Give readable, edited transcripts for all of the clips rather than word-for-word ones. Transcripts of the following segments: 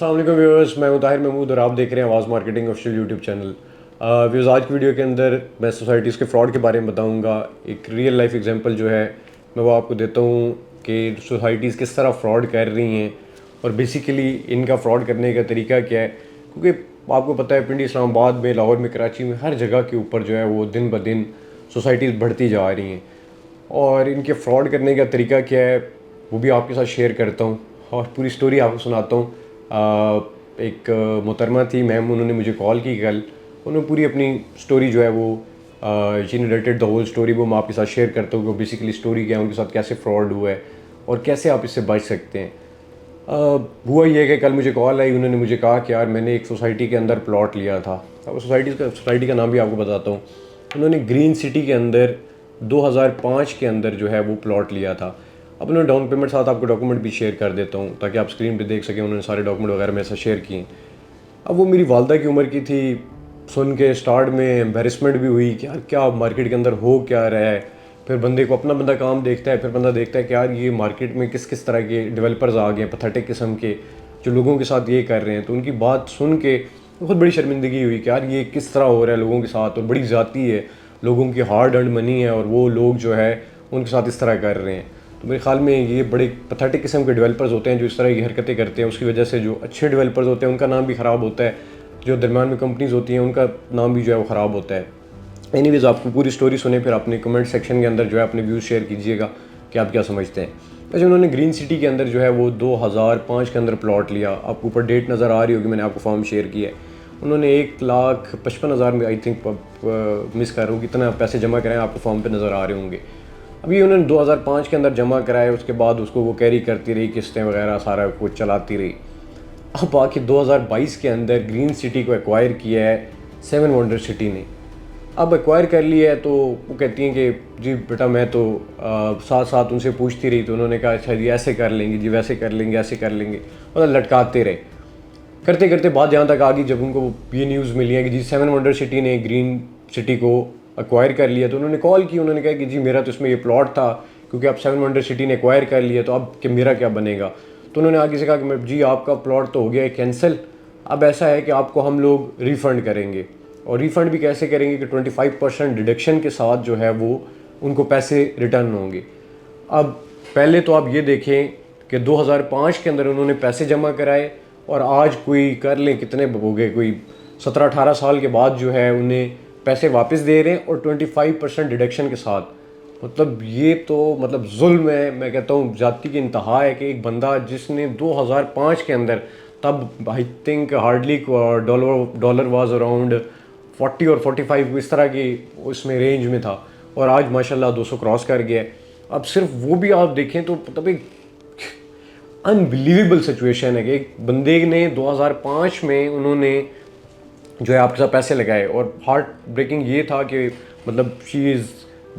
अस्सलाम वालेकुम व्यूअर्स, मैं ताहिर महमूद और आप देख रहे हैं आवाज़ marketing official YouTube channel. Viewers, आज की वीडियो के अंदर मैं सोसाइटीज़ के फ्रॉड के बारे में बताऊंगा। एक रियल लाइफ एग्जांपल जो है मैं वो आपको देता हूँ कि सोसाइटीज़ किस तरह फ्रॉड कर रही हैं और बेसिकली इनका फ्रॉड करने का तरीका क्या है। क्योंकि आपको पता है पिंडी, इस्लामाबाद में, लाहौर में, कराची में, हर जगह के ऊपर जो है वो दिन ब दिन सोसाइटीज़ बढ़ती जा रही हैं और इनके फ्रॉड करने का तरीका क्या है वो भी आपके साथ शेयर करता हूँ और पूरी स्टोरी आपको सुनाता हूँ। एक मोहतरमा थी मैम, उन्होंने मुझे कॉल की कल। उन्होंने पूरी अपनी स्टोरी जो है वो she related the whole story वो मैं आपके साथ शेयर करता हूँ कि बेसिकली स्टोरी क्या है, उनके साथ कैसे फ्रॉड हुआ है और कैसे आप इससे बच सकते हैं। हुआ ये कि कल मुझे कॉल आई, उन्होंने मुझे कहा कि यार मैंने एक सोसाइटी के अंदर प्लॉट लिया था। अब सोसाइटी का नाम भी आपको बताता हूँ। उन्होंने ग्रीन सिटी के अंदर 2005 के अंदर जो है वो प्लॉट लिया था। अब उन्होंने डाउन पेमेंट साथ आपको डॉक्यूमेंट भी शेयर कर देता हूँ ताकि आप स्क्रीन पे देख सकें। उन्होंने सारे डॉक्यूमेंट वगैरह मेरे साथ शेयर किए। अब वो मेरी वालदा की उम्र की थी। सुन के स्टार्ट में एम्बेरसमेंट भी हुई कि यार क्या मार्केट के अंदर हो क्या रहा है। फिर बंदे को अपना बंदा काम देखता है, फिर बंदा देखता है कि यार ये मार्केट में किस किस तरह के डेवलपर्स आ गए हैं, पथेटिक किस्म के, जो लोगों के साथ ये कर रहे हैं। तो उनकी बात सुन के बहुत बड़ी शर्मिंदगी हुई कि यार ये किस तरह हो रहा है लोगों के साथ और बड़ी ज़्यादती है, लोगों की हार्ड अर्न मनी है और वो लोग जो है उनके साथ इस तरह कर रहे हैं। तो मेरे ख्याल में ये बड़े पथेटिक किस्म के डेवलपर्स होते हैं जो इस तरह की हरकतें करते हैं। उसकी वजह से जो अच्छे डेवलपर्स होते हैं उनका नाम भी ख़राब होता है, जो दरमियान में कंपनीज़ होती हैं उनका नाम भी जो है वो ख़राब होता है। एनीवेज़, आपको पूरी स्टोरी सुने फिर अपने कमेंट सेक्शन के अंदर जो है अपने व्यूज़ शेयर कीजिएगा कि आप क्या समझते हैं। वैसे उन्होंने ग्रीन सिटी के अंदर जो है वो 2005 के अंदर प्लॉट लिया। आपको ऊपर डेट नज़र आ रही होगी, मैंने आपको फॉर्म शेयर किया है। उन्होंने 1,55,000 में आई थिंक मिस कर रहा हूँ कितना पैसे जमा कराए, आपको फॉर्म पे नज़र आ रहे होंगे। अभी उन्होंने 2005 के अंदर जमा कराए, उसके बाद उसको वो कैरी करती रही, किस्तें वगैरह सारा कुछ चलाती रही। अब आके 2022 के अंदर ग्रीन सिटी को एक्वायर किया है सेवन वंडर सिटी ने। अब एक्वायर कर लिया है तो वो कहती हैं कि जी बेटा मैं तो साथ साथ उनसे पूछती रही। तो उन्होंने कहा अच्छा जी ऐसे कर लेंगे, जी वैसे कर लेंगे, ऐसे कर लेंगे, मतलब लटकाते रहे। करते करते बात यहाँ तक आ गई जब उनको ये न्यूज़ मिली है कि जी सेवन वंडर सिटी ने ग्रीन सिटी को एक्वायर कर लिया। तो उन्होंने कॉल की, उन्होंने कहा कि जी मेरा तो इसमें ये प्लॉट था, क्योंकि अब सेवन वंडर सिटी ने एक्वायर कर लिया तो अब कि मेरा क्या बनेगा। तो उन्होंने आगे से कहा कि मैं जी आपका प्लॉट तो हो गया है कैंसिल, अब ऐसा है कि आपको हम लोग रिफ़ंड करेंगे। और रिफ़ंड भी कैसे करेंगे कि 25% डिडक्शन के साथ जो है वो उनको पैसे रिटर्न होंगे। अब पहले तो आप ये देखें कि 2005 के अंदर उन्होंने पैसे जमा कराए और आज कोई कर लें कितने हो गए, कोई 17-18 साल के बाद जो है उन्हें पैसे वापस दे रहे हैं और 25% डिडक्शन के साथ। मतलब ये तो मतलब जुल्म है। मैं कहता हूँ ज़्यादती की इंतहा है कि एक बंदा जिसने 2005 के अंदर, तब I think hardly dollar was around 40 और 45 इस तरह की उसमें रेंज में था, और आज माशाल्लाह 200 क्रॉस कर गया है। अब सिर्फ वो भी आप देखें तो मतलब एक अनबिलीवेबल सिचुएशन है कि एक बंदे ने 2005 में उन्होंने जो है आपके साथ पैसे लगाए। और हार्ट ब्रेकिंग ये था कि मतलब she is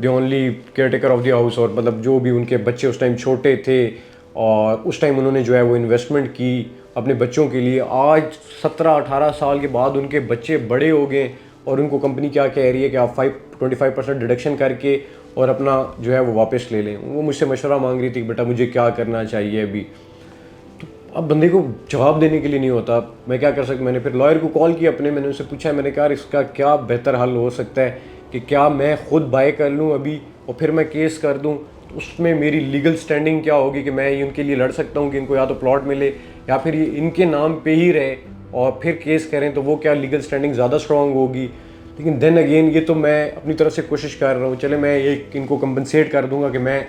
the only care taker of the house, और मतलब जो भी उनके बच्चे उस टाइम छोटे थे और उस टाइम उन्होंने जो है वो इन्वेस्टमेंट की अपने बच्चों के लिए। आज 17-18 साल के बाद उनके बच्चे बड़े हो गए और उनको कंपनी क्या कह रही है कि आप 25% डिडक्शन करके और अपना जो है वो वापस ले लें। वो मुझसे मशवरा मांग रही थी कि बेटा मुझे क्या करना चाहिए अभी। अब बंदे को जवाब देने के लिए नहीं होता, मैं क्या कर सकता। मैंने फिर लॉयर को कॉल किया अपने, मैंने उनसे पूछा, मैंने कहा इसका क्या बेहतर हल हो सकता है कि क्या मैं ख़ुद बाय कर लूँ अभी और फिर मैं केस कर दूँ, तो उसमें मेरी लीगल स्टैंडिंग क्या होगी कि मैं उनके लिए लड़ सकता हूँ कि इनको या तो प्लॉट मिले या फिर ये इनके नाम पे ही रहे और फिर केस करें, तो वो क्या लीगल स्टैंडिंग ज़्यादा स्ट्रॉन्ग होगी। लेकिन देन अगेन ये तो मैं अपनी तरफ से कोशिश कर रहा हूँ, चले मैं एक इनको कंपनसेट कर दूँगा कि मैं,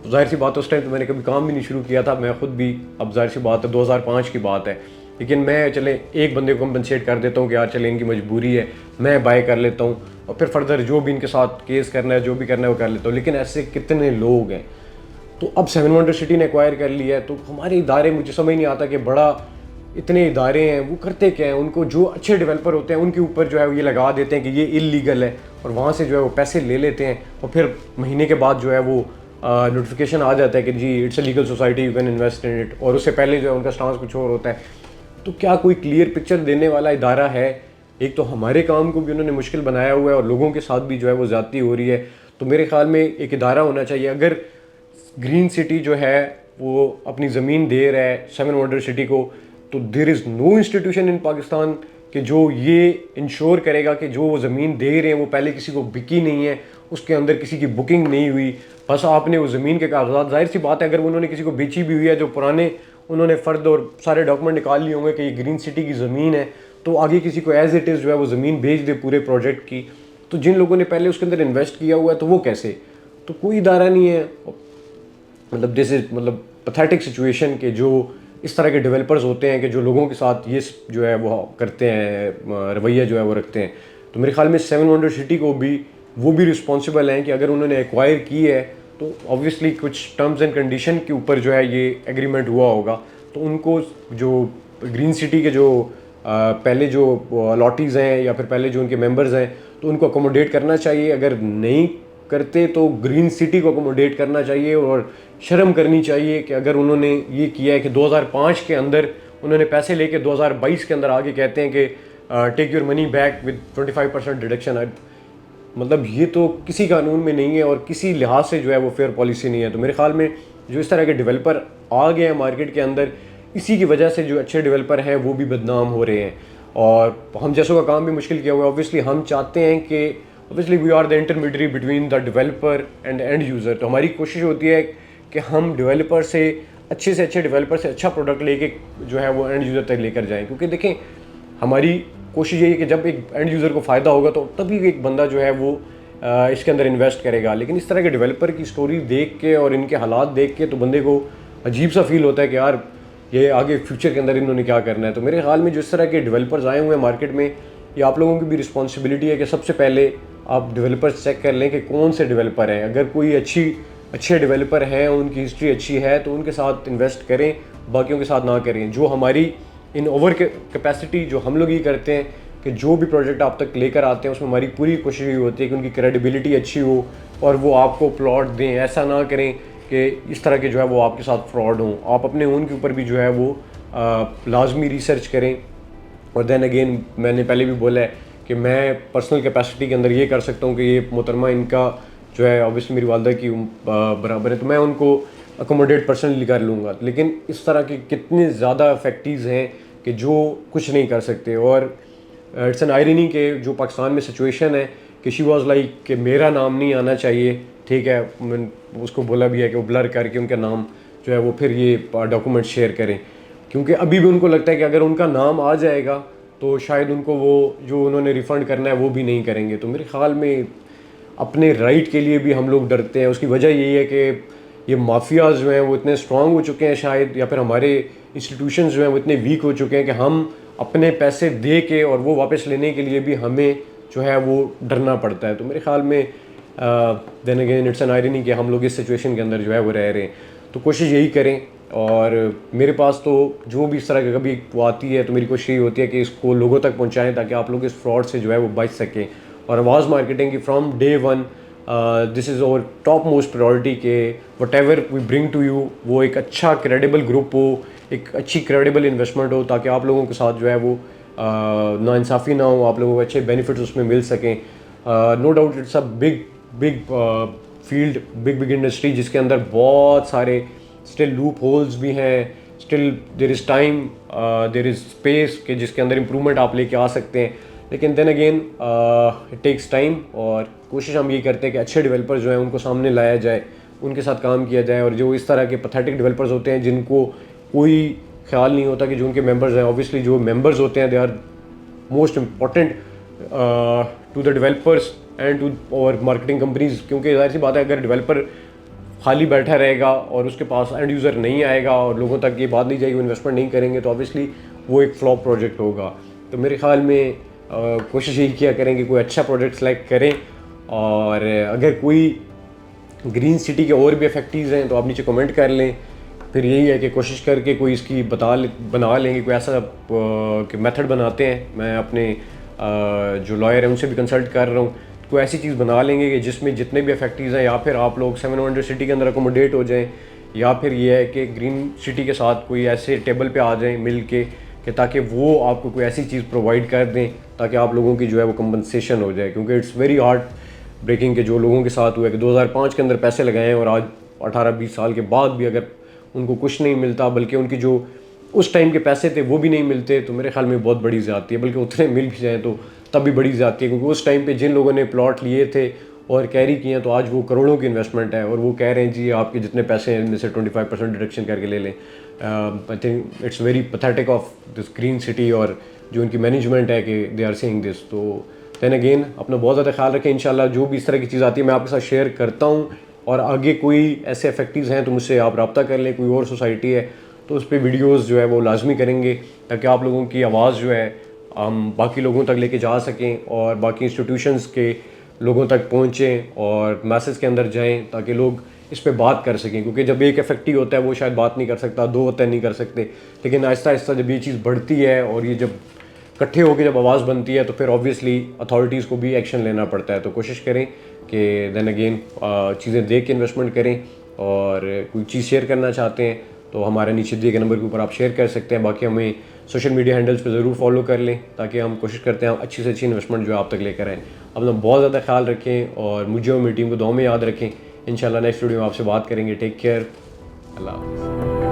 जाहिर सी बात है उस टाइम तो मैंने कभी काम भी नहीं शुरू किया था मैं खुद भी, अब जाहिर सी बात है 2005 की बात है, लेकिन मैं चले एक बंदे को कंपनसेट कर देता हूँ कि यार चले इनकी मजबूरी है, मैं बाय कर लेता हूँ और फिर फर्दर जो भी इनके साथ केस करना है, जो भी करना है वो कर लेता हूँ। लेकिन ऐसे कितने लोग हैं। तो अब सेवन वंडर सिटी ने एक्वायर कर लिया है, तो हमारे इदारे, मुझे समझ नहीं आता कि बड़ा इतने इदारे हैं वो करते क्या हैं। उनको जो अच्छे डेवलपर होते हैं उनके ऊपर जो है ये लगा देते हैं कि ये इलीगल है और वहाँ से जो है वो पैसे ले लेते हैं और फिर महीने के बाद जो है वो नोटिफिकेशन आ जाता है कि जी it's a legal society, you can invest in it, और उससे पहले जो है उनका स्टांस कुछ और होता है। तो क्या कोई क्लियर पिक्चर देने वाला इदारा है? एक तो हमारे काम को भी उन्होंने मुश्किल बनाया हुआ है और लोगों के साथ भी जो है वो ज़्यादती हो रही है। तो मेरे ख्याल में एक इदारा होना चाहिए। अगर ग्रीन सिटी जो है वो अपनी ज़मीन दे रहा है सेवन वंडर सिटी को, तो there is no institution in Pakistan कि जो ये इंश्योर करेगा कि जो वो ज़मीन दे रहे हैं वो पहले किसी को बिकी नहीं है, उसके अंदर किसी की बुकिंग नहीं हुई, बस आपने वो ज़मीन के कागजात, जाहिर सी बात है अगर उन्होंने किसी को बेची भी हुई है, जो पुराने उन्होंने फ़र्द और सारे डॉक्यूमेंट निकाल लिए होंगे कि ये ग्रीन सिटी की ज़मीन है, तो आगे किसी को एज इट इज़ जो है वो ज़मीन बेच दे पूरे प्रोजेक्ट की। तो जिन लोगों ने पहले उसके अंदर इन्वेस्ट किया हुआ है तो वो कैसे, तो कोई इदारा नहीं है। मतलब दिस इज मतलब पैथेटिक सिचुएशन के जो इस तरह के डेवलपर्स होते हैं कि जो लोगों के साथ ये जो है वो करते हैं, रवैया जो है वो रखते हैं। तो मेरे ख्याल में 7 वंडर सिटी को भी वो भी रिस्पॉन्सिबल हैं कि अगर उन्होंने एक्वायर की है तो ऑब्वियसली कुछ टर्म्स एंड कंडीशन के ऊपर जो है ये एग्रीमेंट हुआ होगा, तो उनको जो ग्रीन सिटी के जो पहले जो अलॉटीज़ हैं या फिर पहले जो उनके मेंबर्स हैं तो उनको अकोमोडेट करना चाहिए। अगर नहीं करते तो ग्रीन सिटी को अकोमोडेट करना चाहिए और शर्म करनी चाहिए कि अगर उन्होंने ये किया है कि 2005 के अंदर उन्होंने पैसे लेके 2022 के अंदर आगे कहते हैं कि take your money back with 25% deduction. मतलब ये तो किसी कानून में नहीं है और किसी लिहाज से जो है वो फेयर पॉलिसी नहीं है। तो मेरे ख्याल में जो इस तरह के डेवलपर आ गए हैं मार्केट के अंदर, इसी की वजह से जो अच्छे डेवलपर हैं वो भी बदनाम हो रहे हैं और हम जैसों का काम भी मुश्किल किया हुआ है। ऑब्वियसली हम चाहते हैं कि obviously we are the intermediate between the developer and end user. तो हमारी कोशिश होती है कि हम डेवलपर से अच्छे डेवलपर से अच्छा प्रोडक्ट लेके जो है वो एंड यूज़र तक लेकर जाएं, क्योंकि देखें हमारी कोशिश यही है कि जब एक एंड यूज़र को फ़ायदा होगा तो तभी एक बंदा जो है वो इसके अंदर इन्वेस्ट करेगा। लेकिन इस तरह के डेवलपर की स्टोरी देख के और इनके हालात देख के तो बंदे को अजीब सा फील होता है कि यार ये आगे फ्यूचर के अंदर इन्होंने क्या करना है। तो मेरे ख्याल में जो इस तरह के डेवलपर्स आए हुए हैं मार्केट में, ये आप लोगों की भी रिस्पॉन्सिबिलिटी है कि सबसे पहले आप डेवलपर्स चेक कर लें कि कौन से डेवलपर हैं। अगर कोई अच्छे डेवलपर हैं, उनकी हिस्ट्री अच्छी है तो उनके साथ इन्वेस्ट करें, बाकियों के साथ ना करें। जो हमारी इन ओवर कैपेसिटी जो हम लोग ये करते हैं कि जो भी प्रोजेक्ट आप तक लेकर आते हैं उसमें हमारी पूरी कोशिश ये होती है कि उनकी क्रेडिबिलिटी अच्छी हो और वो आपको प्लॉट दें। ऐसा ना करें कि इस तरह के जो है वो आपके साथ फ्रॉड हों। आप अपने ओन के ऊपर भी जो है वो लाजमी रिसर्च करें। और देन अगेन मैंने पहले भी बोला है कि मैं पर्सनल कैपेसिटी के अंदर ये कर सकता हूँ कि ये मोहतरमा इनका जो है ऑब्वियसली मेरी वालदा की बराबर है तो मैं उनको अकोमोडेट पर्सनली कर लूँगा। लेकिन इस तरह के कितने ज़्यादा फैक्टरीज़ हैं कि जो कुछ नहीं कर सकते। और इट्स एन आयरनी के जो पाकिस्तान में सिचुएशन है कि शी वाज लाइक कि मेरा नाम नहीं आना चाहिए, ठीक है। मैंने उसको बोला भी है कि वो ब्लर करके उनका नाम जो है वो फिर ये डॉक्यूमेंट शेयर करें, क्योंकि अभी भी उनको लगता है कि अगर उनका नाम आ जाएगा तो शायद उनको वो जो उन्होंने रिफ़ंड करना है वो भी नहीं करेंगे। तो मेरे ख्याल में अपने राइट के लिए भी हम लोग डरते हैं। उसकी वजह यही है कि ये माफियाज जो हैं वो इतने स्ट्रांग हो चुके हैं शायद, या फिर हमारे इंस्टीट्यूशंस जो हैं वो इतने वीक हो चुके हैं कि हम अपने पैसे दे के और वो वापस लेने के लिए भी हमें जो है वो डरना पड़ता है। तो मेरे ख्याल में then again it's an irony कि हम लोग इस सिचुएशन के अंदर जो है वो रह रहे हैं। तो कोशिश यही करें। और मेरे पास तो जो भी इस तरह का कभी वो आती है तो मेरी कोशिश यही होती है कि इसको लोगों तक पहुंचाएं ताकि आप लोग इस फ्रॉड से जो है वो बच सकें। और आवाज़ मार्केटिंग की from day one this is our top most priority के whatever we bring to you वो एक अच्छा क्रेडिबल ग्रुप हो, एक अच्छी क्रेडिबल इन्वेस्टमेंट हो, ताकि आप लोगों के साथ जो है वो नाइंसाफ़ी ना हो, आप लोगों को अच्छे बेनिफिट्स उसमें मिल सकें। No doubt it's a big field, big industry जिसके अंदर बहुत सारे स्टिल लूप होल्स भी हैं, still there is time, there is space कि जिसके अंदर इम्प्रूवमेंट आप लेके आ सकते हैं। लेकिन then again it takes time और कोशिश हम ये करते हैं कि अच्छे डेवलपर्स जो हैं उनको सामने लाया जाए, उनके साथ काम किया जाए। और जो इस तरह के पैथेटिक डेवलपर्स होते हैं जिनको कोई ख्याल नहीं होता कि जो उनके मेंबर्स हैं, ऑब्वियसली जो मेंबर्स होते हैं they are most important to the developers and to और मार्केटिंग कंपनीज, क्योंकि जाहिर सी बात है अगर डेवलपर खाली बैठा रहेगा और उसके पास एंड यूज़र नहीं आएगा और लोगों तक ये बात नहीं जाएगी, वो इन्वेस्टमेंट नहीं करेंगे तो ऑब्वियसली वो एक फ्लॉप प्रोजेक्ट होगा। तो मेरे ख्याल में कोशिश यही किया करें कि कोई अच्छा प्रोजेक्ट सेलेक्ट करें। और अगर कोई ग्रीन सिटी के और भी फैक्टरीज़ हैं तो आप नीचे कमेंट कर लें। फिर यही है कि कोशिश करके कोई इसकी बना लेंगे, कोई ऐसा कि मेथड बनाते हैं। मैं अपने जो लॉयर हैं उनसे भी कंसल्ट कर रहा हूँ, कोई ऐसी चीज़ बना लेंगे कि जिसमें जितने भी फैक्टरीज़ हैं या फिर आप लोग 7 वंडर सिटी के अंदर अकोमोडेट हो जाएं, या फिर ये है कि ग्रीन सिटी के साथ कोई ऐसे टेबल पे आ जाएं मिल के कि ताकि वो आपको कोई ऐसी चीज़ प्रोवाइड कर दें ताकि आप लोगों की जो है वो कंपनसेशन हो जाए। क्योंकि इट्स वेरी हार्ड ब्रेकिंग के जो लोगों के साथ हुआ है कि 2005 के अंदर पैसे लगाए हैं और आज 18-20 साल के बाद भी अगर उनको कुछ नहीं मिलता, बल्कि उनकी जो उस टाइम के पैसे थे वो भी नहीं मिलते, तो मेरे ख्याल में बहुत बड़ी ज़्यादती है। बल्कि उतने मिल भी जाएँ तो तब भी बड़ी ज़्यादती है, क्योंकि उस टाइम पे जिन लोगों ने प्लॉट लिए थे और कैरी किए हैं, तो आज वो करोड़ों की इन्वेस्टमेंट है और वो कह रहे हैं जी आपके जितने पैसे हैं इनमें से 25% डिडक्शन करके ले लें। I think it's very pathetic of this green city और जो उनकी मैनेजमेंट है कि दे आर सेइंग दिस। तो दैन अगेन अपना बहुत ज़्यादा ख्याल रखें। इंशाल्लाह जो भी इस तरह की चीज़ आती है मैं आपके साथ शेयर करता हूँ, और आगे कोई ऐसे इफेक्टिव्स हैं तो मुझसे आप रब्ता कर लें। कोई और सोसाइटी है तो उस पर वीडियोज़ जो है वो लाजमी करेंगे, ताकि आप लोगों की आवाज़ जो है हम बाकी लोगों तक लेके जा सकें और बाकी इंस्टीट्यूशंस के लोगों तक पहुँचें और मैसेज के अंदर जाएं, ताकि लोग इस पे बात कर सकें। क्योंकि जब एक इफेक्टिव होता है वो शायद बात नहीं कर सकता, दो होता है नहीं कर सकते, लेकिन आहिस्ता आहिस्ता जब ये चीज़ बढ़ती है और ये जब इकट्ठे होकर जब आवाज़ बनती है तो फिर ऑब्वियसली अथॉरिटीज़ को भी एक्शन लेना पड़ता है। तो कोशिश करें कि देन अगेन चीज़ें देख के इन्वेस्टमेंट करें, और कोई चीज़ शेयर करना चाहते हैं तो हमारे नीचे दिए गए नंबर के ऊपर आप शेयर कर सकते हैं। बाकी हमें सोशल मीडिया हैंडल्स पे ज़रूर फॉलो कर लें, ताकि हम कोशिश करते हैं अच्छी से अच्छी इन्वेस्टमेंट जो है आप तक लेकर आएँ। अपना बहुत ज़्यादा ख्याल रखें और मुझे और मेरी टीम को दुआ में याद रखें। इंशाल्लाह नेक्स्ट वीडियो में आपसे बात करेंगे। टेक केयर, अल्लाह हाफ़िज़।